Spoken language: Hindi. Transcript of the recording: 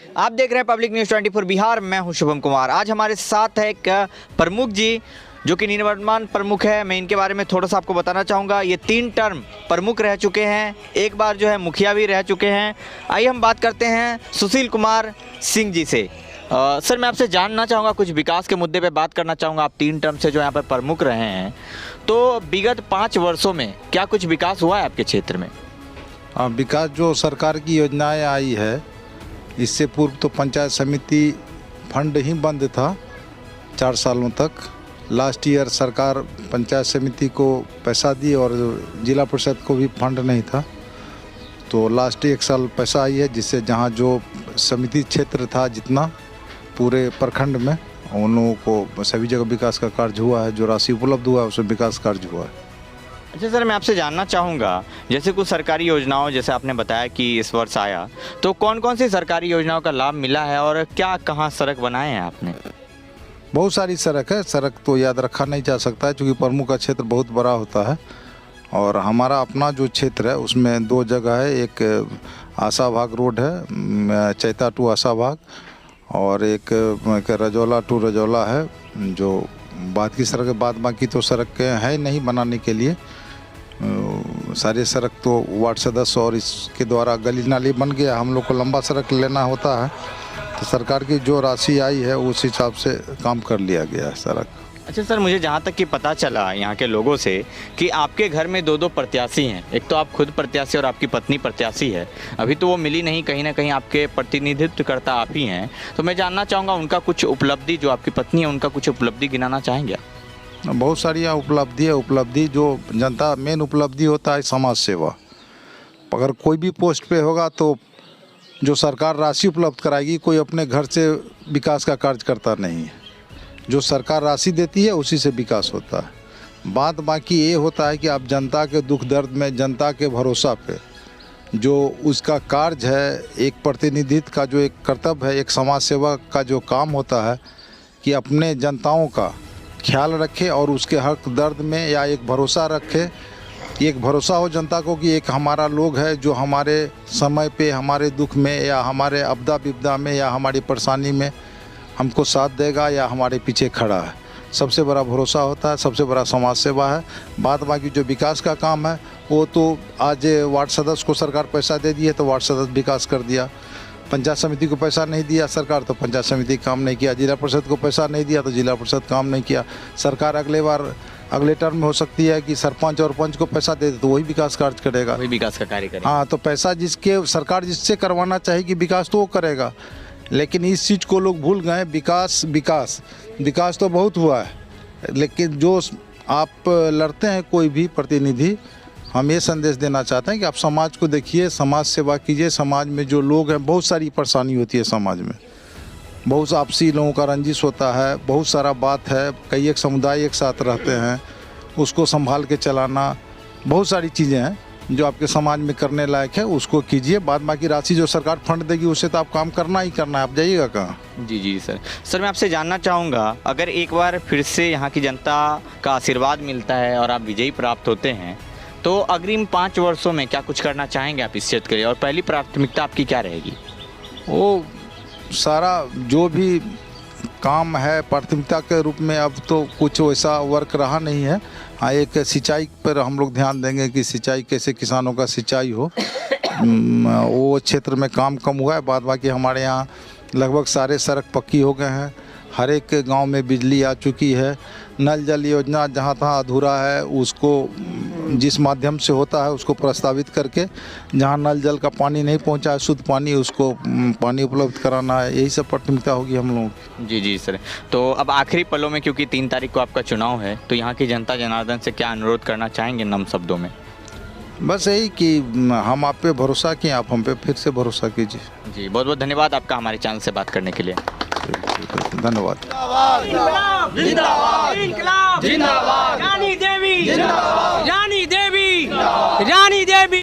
आप देख रहे हैं पब्लिक न्यूज़ 24 बिहार। मैं हूं शुभम कुमार। आज हमारे साथ है एक प्रमुख जी जो कि निवर्तमान प्रमुख है। मैं इनके बारे में थोड़ा सा आपको बताना चाहूँगा। ये 3 टर्म प्रमुख रह चुके हैं, एक बार जो है मुखिया भी रह चुके हैं। आइए हम बात करते हैं सुशील कुमार सिंह जी से। सर, मैं आपसे जानना चाहूँगा, कुछ विकास के मुद्दे पे बात करना चाहूँगा। आप 3 टर्म से जो यहाँ पर प्रमुख रहे हैं, तो विगत 5 वर्षों में क्या कुछ विकास हुआ है आपके क्षेत्र में? विकास जो सरकार की योजनाएं आई है, इससे पूर्व तो पंचायत समिति फंड ही बंद था 4 सालों तक। लास्ट ईयर सरकार पंचायत समिति को पैसा दी और जिला परिषद को भी फंड नहीं था, तो लास्ट 1 साल पैसा आई है, जिससे जहां जो समिति क्षेत्र था जितना पूरे प्रखंड में, उन लोगों को सभी जगह विकास का कार्य हुआ है। जो राशि उपलब्ध हुआ है उसमें विकास कार्य हुआ है। अच्छा सर, मैं आपसे जानना चाहूँगा, जैसे कुछ सरकारी योजनाओं, जैसे आपने बताया कि इस वर्ष आया, तो कौन कौन सी सरकारी योजनाओं का लाभ मिला है और क्या कहाँ सड़क बनाए हैं आपने? बहुत सारी सड़क है। सड़क तो याद रखा नहीं जा सकता है, क्योंकि प्रमुख का क्षेत्र बहुत बड़ा होता है। और हमारा अपना जो क्षेत्र है उसमें 2 जगह है। एक आशाबाग रोड है, चैता टू आशाबाग, और एक रजौला टू रजौला है। जो बात की सड़क, बाद बाकी तो सड़क है नहीं बनाने के लिए। सारे सड़क तो वार्ड सदस्य और इसके द्वारा गली नाली बन गया। हम लोग को लंबा सड़क लेना होता है, तो सरकार की जो राशि आई है उस हिसाब से काम कर लिया गया है सड़क। अच्छा सर, मुझे जहाँ तक कि पता चला यहाँ के लोगों से कि आपके घर में 2 प्रत्याशी हैं। एक तो आप खुद प्रत्याशी और आपकी पत्नी प्रत्याशी है। अभी तो वो मिली नहीं, कहीं ना कहीं आपके प्रतिनिधित्व करता आप ही हैं। तो मैं जानना चाहूँगा, उनका कुछ उपलब्धि, जो आपकी पत्नी है उनका कुछ उपलब्धि गिनाना चाहेंगे? बहुत सारी यहाँ उपलब्धि है। उपलब्धि जो जनता, मेन उपलब्धि होता है समाज सेवा। अगर कोई भी पोस्ट पे होगा तो जो सरकार राशि उपलब्ध कराएगी, कोई अपने घर से विकास का कार्य करता नहीं है। जो सरकार राशि देती है उसी से विकास होता है। बात बाकी ये होता है कि आप जनता के दुख दर्द में, जनता के भरोसा पे जो उसका कार्य है, एक प्रतिनिधित्व का जो एक कर्तव्य है, एक समाज सेवा का जो काम होता है कि अपने जनताओं का ख्याल रखे और उसके हक दर्द में या एक भरोसा रखे। एक भरोसा हो जनता को कि एक हमारा लोग है जो हमारे समय पे, हमारे दुख में या हमारे आपदा विपदा में या हमारी परेशानी में हमको साथ देगा या हमारे पीछे खड़ा है। सबसे बड़ा भरोसा होता है, सबसे बड़ा समाज सेवा है। बात बाकी जो विकास का काम है वो तो आज वार्ड सदस्य को सरकार पैसा दे दी है तो वार्ड सदस्य विकास कर दिया। पंचायत समिति को पैसा नहीं दिया सरकार तो पंचायत समिति काम नहीं किया। जिला परिषद को पैसा नहीं दिया तो जिला परिषद काम नहीं किया। सरकार अगले टर्म में हो सकती है कि सरपंच और पंच को पैसा दे दे तो वही विकास कार्य करेगा, वही विकास का कार्य करेगा। हाँ, तो पैसा जिसके सरकार जिससे करवाना चाहेगी विकास तो वो करेगा। लेकिन इस चीज़ को लोग भूल गए। विकास तो बहुत हुआ है, लेकिन जो आप लड़ते हैं कोई भी प्रतिनिधि, हम ये संदेश देना चाहते हैं कि आप समाज को देखिए, समाज सेवा कीजिए। समाज में जो लोग हैं, बहुत सारी परेशानी होती है समाज में, बहुत आपसी लोगों का रंजिश होता है, बहुत सारा बात है। कई एक समुदाय एक साथ रहते हैं, उसको संभाल के चलाना, बहुत सारी चीज़ें हैं जो आपके समाज में करने लायक है, उसको कीजिए। बाद बाकी राशि जो सरकार फंड देगी उससे तो आप काम करना ही करना है, आप जाइएगा कहाँ? जी सर, मैं आपसे जानना चाहूँगा, अगर एक बार फिर से यहाँ की जनता का आशीर्वाद मिलता है और आप विजयी प्राप्त होते हैं, तो अग्रिम 5 वर्षों में क्या कुछ करना चाहेंगे आप इस क्षेत्र के लिए, और पहली प्राथमिकता आपकी क्या रहेगी? वो सारा जो भी काम है प्राथमिकता के रूप में, अब तो कुछ वैसा वर्क रहा नहीं है। हाँ, एक सिंचाई पर हम लोग ध्यान देंगे कि सिंचाई कैसे, किसानों का सिंचाई हो। वो क्षेत्र में काम कम हुआ है। बाद बाकी हमारे यहाँ लगभग सारे सड़क पक्की हो गए हैं। हर एक गांव में बिजली आ चुकी है। नल जल योजना जहाँ तहाँ अधूरा है, उसको जिस माध्यम से होता है उसको प्रस्तावित करके, जहाँ नल जल का पानी नहीं पहुँचा है, शुद्ध पानी, उसको पानी उपलब्ध कराना है। यही सब प्राथमिकता होगी हम लोगों की। जी सर, तो अब आखिरी पलों में, क्योंकि 3 तारीख को आपका चुनाव है, तो यहाँ की जनता जनार्दन से क्या अनुरोध करना चाहेंगे नम शब्दों में? बस यही कि हम आप पे भरोसा किए, आप हम पे फिर से भरोसा कीजिए। जी, बहुत बहुत धन्यवाद आपका हमारे चैनल से बात करने के लिए। धन्यवाद। जिंदाबाद जिंदाबाद जिंदाबाद, रानी देवी जिंदाबाद, रानी देवी, रानी देवी।